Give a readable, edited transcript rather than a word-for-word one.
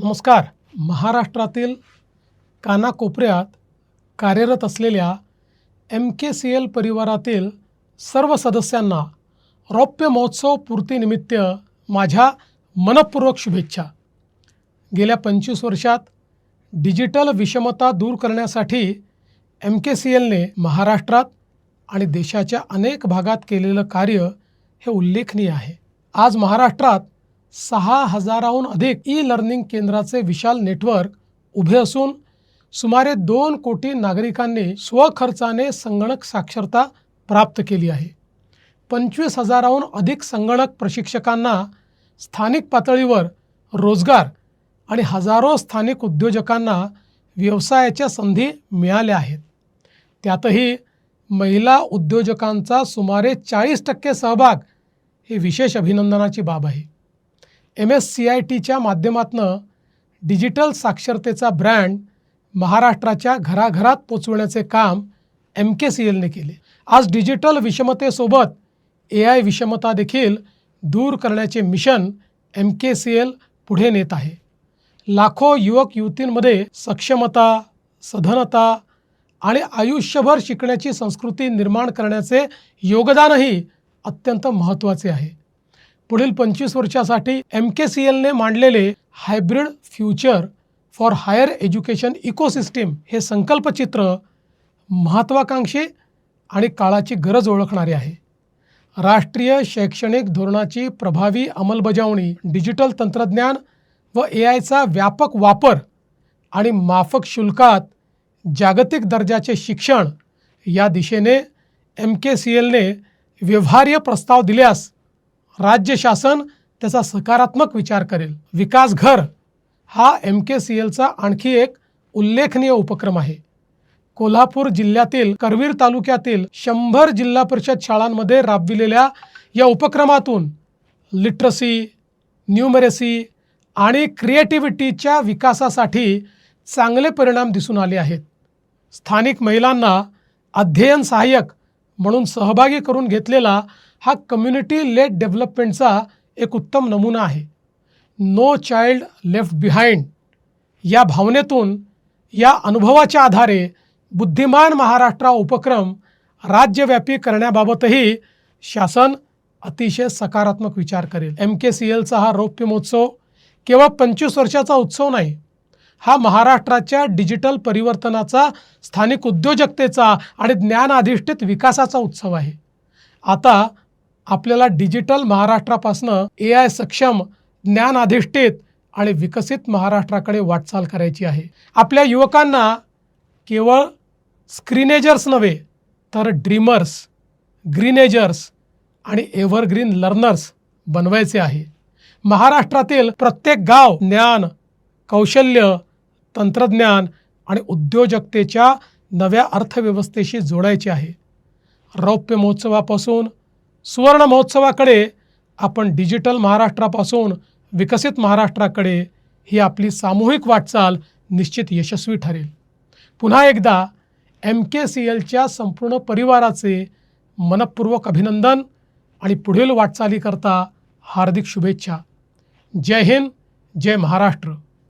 नमस्कार. महाराष्ट्रातील कानाकोपऱ्यात कार्यरत असलेल्या MKCL परिवारातील सर्व सदस्यांना रौप्य महोत्सव पूर्तीनिमित्त माझ्या मनपूर्वक शुभेच्छा. गेल्या 25 वर्षात डिजिटल विषमता दूर करण्यासाठी MKCLने महाराष्ट्रात आणि देशाच्या अनेक भागात केलेलं कार्य हे उल्लेखनीय आहे. आज महाराष्ट्रात 6,000हून अधिक ई-लर्निंग केंद्राचे विशाल नेटवर्क उभे असून सुमारे 2 कोटी नागरिकांनी स्वखर्चाने संगणक साक्षरता प्राप्त केली आहे. 25,000हून अधिक संगणक प्रशिक्षकांना स्थानिक पातळीवर रोजगार आणि हजारो स्थानिक उद्योजकांना व्यवसायाच्या संधी मिळाल्या आहेत. त्यातही महिला उद्योजकांचा सुमारे 40% सहभाग ही विशेष अभिनंदनाची बाब आहे. MSCITच्या माध्यमातून डिजिटल साक्षरतेचा ब्रँड महाराष्ट्राच्या घराघरात पोचवण्याचे काम MKCLने केले. आज डिजिटल विषमतेसोबत AI विषमता देखील दूर करण्याचे मिशन MKCL पुढे नेत आहे. लाखो युवक युवतींमध्ये सक्षमता, सधनता आणि आयुष्यभर शिकण्याची संस्कृती निर्माण करण्याचे योगदानही अत्यंत महत्त्वाचे आहे. पुढील 25 वर्षासाठी MKCLने मांडलेले hybrid future for higher education ecosystem हे संकल्पचित्र महत्त्वाकांक्षी आणि काळाची गरज ओळखणारे आहे. राष्ट्रीय शैक्षणिक धोरणाची प्रभावी अंमलबजावणी, डिजिटल तंत्रज्ञान व AIचा व्यापक वापर आणि माफक शुल्कात जागतिक दर्जाचे शिक्षण या दिशेने MKCLने व्यवहार्य प्रस्ताव दिल्यास राज्य शासन त्याचा सकारात्मक विचार करेल. विकास घर हा MKCLचा आणखी एक उल्लेखनीय उपक्रम आहे. कोल्हापूर जिल्ह्यातील करवीर तालुक्यातील 100 जिल्हा परिषद शाळांमध्ये राबविलेल्या या उपक्रमातून लिटरसी, न्यूमरेसी आणि क्रिएटिव्हिटीच्या विकासासाठी चांगले परिणाम दिसून आले आहेत. स्थानिक महिलांना अध्ययन सहाय्यक म्हणून सहभागी करून घेतलेला हा कम्युनिटी लेड डेव्हलपमेंटचा एक उत्तम नमुना आहे. नो चाइल्ड लेफ्ट बिहाइंड या भावनेतून, या अनुभवाच्या आधारे बुद्धिमान महाराष्ट्र उपक्रम राज्यव्यापी करण्याबाबतही शासन अतिशय सकारात्मक विचार करेल. MKCLचा हा रौप्य महोत्सव केवळ 25 वर्षाचा उत्सव नाही, हा महाराष्ट्राच्या डिजिटल परिवर्तनाचा, स्थानिक उद्योजकतेचा आणि ज्ञानाधिष्ठित विकासाचा उत्सव आहे. आता आपल्याला डिजिटल महाराष्ट्रापासून AI सक्षम, ज्ञानाधिष्ठित आणि विकसित महाराष्ट्राकडे वाटचाल करायची आहे. आपल्या युवकांना केवळ स्क्रीनेजर्स नव्हे तर ड्रीमर्स, ग्रीनेजर्स आणि एव्हरग्रीन लर्नर्स बनवायचे आहे. महाराष्ट्रातील प्रत्येक गाव ज्ञान, कौशल्य, तंत्रज्ञान आणि उद्योजकतेच्या नव्या अर्थव्यवस्थेशी जोडायचे आहे. रौप्य महोत्सवापासून सुवर्ण महोत्सवाकडे आपण डिजिटल महाराष्ट्रापासून विकसित महाराष्ट्राकडे ही आपली सामूहिक वाटचाल निश्चित यशस्वी ठरेल. पुन्हा एकदा MKCLच्या संपूर्ण परिवाराचे मनपूर्वक अभिनंदन आणि पुढील वाटचालीकरता हार्दिक शुभेच्छा. जय हिंद, जय महाराष्ट्र.